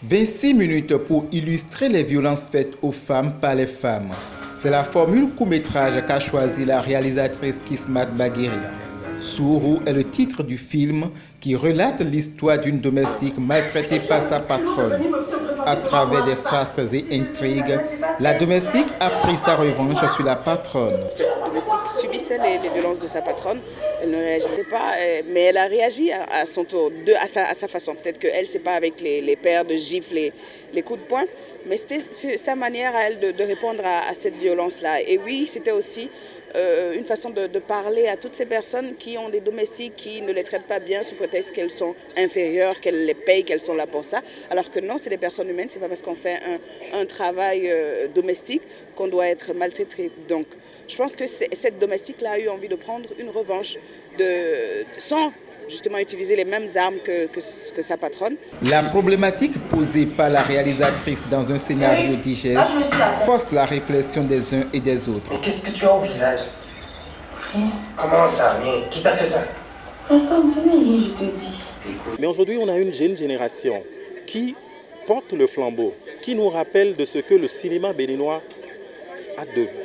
26 minutes pour illustrer les violences faites aux femmes par les femmes. C'est la formule court-métrage qu'a choisi la réalisatrice Kismat Bagheri. Sourou est le titre du film qui relate l'histoire d'une domestique maltraitée par sa patronne. À travers des frasques et intrigues, la domestique a pris sa revanche sur la patronne. La domestique subissait les violences de sa patronne. Elle ne réagissait pas, mais elle a réagi à son tour, à sa façon. Peut-être qu'elle, c'est pas avec les paires de gifles, les coups de poing, mais c'était sa manière à elle de répondre à cette violence-là. Et oui, c'était aussi une façon de parler à toutes ces personnes qui ont des domestiques qui ne les traitent pas bien sous prétexte qu'elles sont inférieures, qu'elles les payent, qu'elles sont là pour ça. Alors que non, c'est des personnes humaines, c'est pas parce qu'on fait un travail domestique qu'on doit être maltraité. Donc, je pense que cette domestique-là a eu envie de prendre une revanche sans justement utiliser les mêmes armes que sa patronne. La problématique posée par la réalisatrice dans un scénario digeste force la réflexion des uns et des autres. Mais qu'est-ce que tu as au visage? Rien. Comment ça, rien? Qui t'a fait ça? Personne, ce n'est rien, je te dis. Écoute. Mais aujourd'hui, on a une jeune génération qui porte le flambeau, qui nous rappelle de ce que le cinéma béninois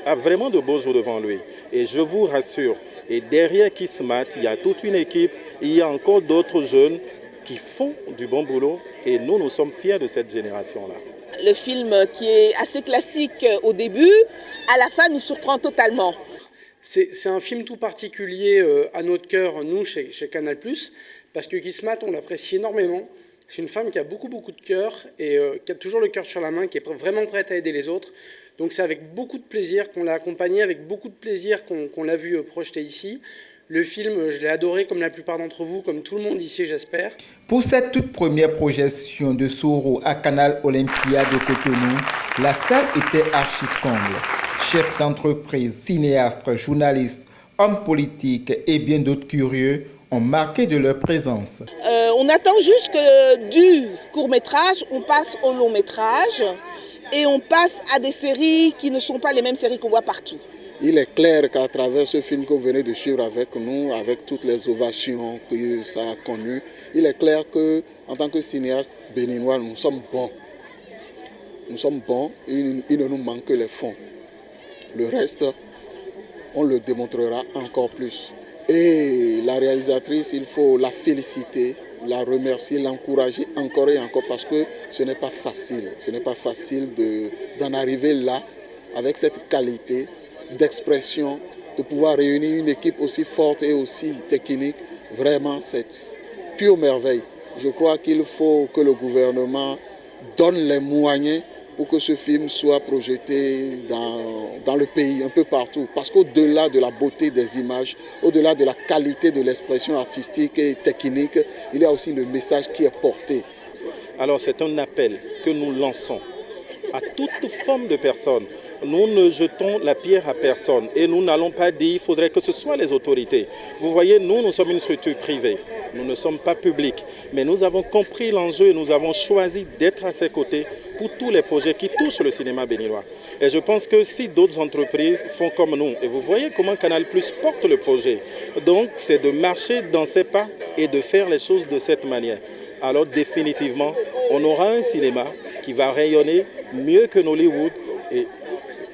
a vraiment de beaux jours devant lui. Et je vous rassure, et derrière Kismat, il y a toute une équipe, il y a encore d'autres jeunes qui font du bon boulot et nous sommes fiers de cette génération-là. Le film qui est assez classique au début, à la fin nous surprend totalement. C'est un film tout particulier à notre cœur, nous, chez Canal+, parce que Kismat, on l'apprécie énormément. C'est une femme qui a beaucoup de cœur et qui a toujours le cœur sur la main, qui est vraiment prête à aider les autres. Donc c'est avec beaucoup de plaisir qu'on l'a accompagnée, avec beaucoup de plaisir qu'on l'a vu projeté ici. Le film, je l'ai adoré comme la plupart d'entre vous, comme tout le monde ici, j'espère. Pour cette toute première projection de Sourou à Canal Olympia de Cotonou, la salle était archi-comble. Chefs d'entreprise, cinéastes, journalistes, hommes politiques et bien d'autres curieux ont marqué de leur présence. On attend juste que du court-métrage, on passe au long-métrage et on passe à des séries qui ne sont pas les mêmes séries qu'on voit partout. Il est clair qu'à travers ce film que vous venez de suivre avec nous, avec toutes les ovations que ça a connues, il est clair qu'en tant que cinéaste béninois, nous sommes bons. Nous sommes bons, il ne nous manque que les fonds. Le reste, on le démontrera encore plus. Et la réalisatrice, il faut la féliciter, la remercier, l'encourager encore et encore parce que ce n'est pas facile. Ce n'est pas facile d'en arriver là avec cette qualité d'expression, de pouvoir réunir une équipe aussi forte et aussi technique. Vraiment, c'est pure merveille. Je crois qu'il faut que le gouvernement donne les moyens pour que ce film soit projeté dans le pays, un peu partout. Parce qu'au-delà de la beauté des images, au-delà de la qualité de l'expression artistique et technique, il y a aussi le message qui est porté. Alors c'est un appel que nous lançons à toute forme de personnes. Nous ne jetons la pierre à personne et nous n'allons pas dire qu'il faudrait que ce soit les autorités. Vous voyez, nous sommes une structure privée, nous ne sommes pas publics, mais nous avons compris l'enjeu et nous avons choisi d'être à ses côtés pour tous les projets qui touchent le cinéma béninois. Et je pense que si d'autres entreprises font comme nous, et vous voyez comment Canal+ porte le projet, donc c'est de marcher dans ses pas et de faire les choses de cette manière. Alors définitivement, on aura un cinéma qui va rayonner mieux que Hollywood et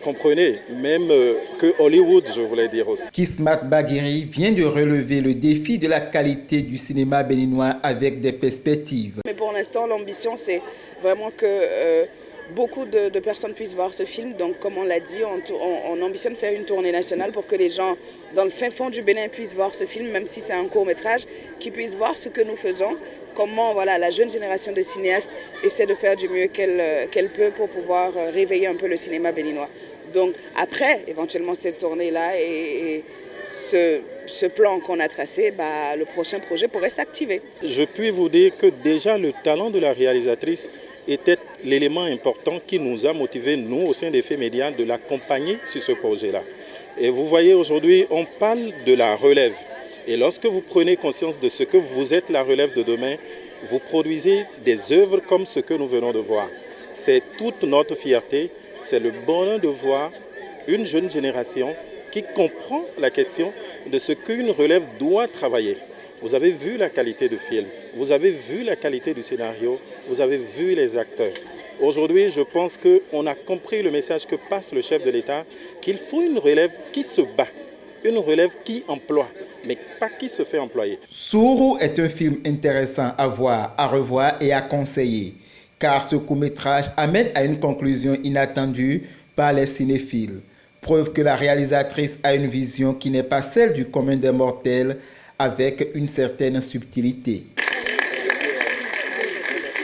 comprenez, même que Hollywood, je voulais dire aussi. Kismat Bagheri vient de relever le défi de la qualité du cinéma béninois avec des perspectives. Mais pour l'instant, l'ambition, c'est vraiment que beaucoup de personnes puissent voir ce film. Donc, comme on l'a dit, on ambitionne faire une tournée nationale pour que les gens, dans le fin fond du Bénin, puissent voir ce film, même si c'est un court-métrage, qu'ils puissent voir ce que nous faisons, comment la jeune génération de cinéastes essaie de faire du mieux qu'elle peut pour pouvoir réveiller un peu le cinéma béninois. Donc après, éventuellement, cette tournée-là et ce plan qu'on a tracé, le prochain projet pourrait s'activer. Je puis vous dire que déjà le talent de la réalisatrice était l'élément important qui nous a motivés, nous, au sein des Faits Médias, de l'accompagner sur ce projet-là. Et vous voyez, aujourd'hui, on parle de la relève. Et lorsque vous prenez conscience de ce que vous êtes la relève de demain, vous produisez des œuvres comme ce que nous venons de voir. C'est toute notre fierté, c'est le bonheur de voir une jeune génération qui comprend la question de ce qu'une relève doit travailler. Vous avez vu la qualité du film. Vous avez vu la qualité du scénario, vous avez vu les acteurs. Aujourd'hui, je pense qu'on a compris le message que passe le chef de l'État, qu'il faut une relève qui se bat, une relève qui emploie, mais pas qui se fait employer. Sourou est un film intéressant à voir, à revoir et à conseiller, car ce court-métrage amène à une conclusion inattendue par les cinéphiles. Preuve que la réalisatrice a une vision qui n'est pas celle du commun des mortels, avec une certaine subtilité.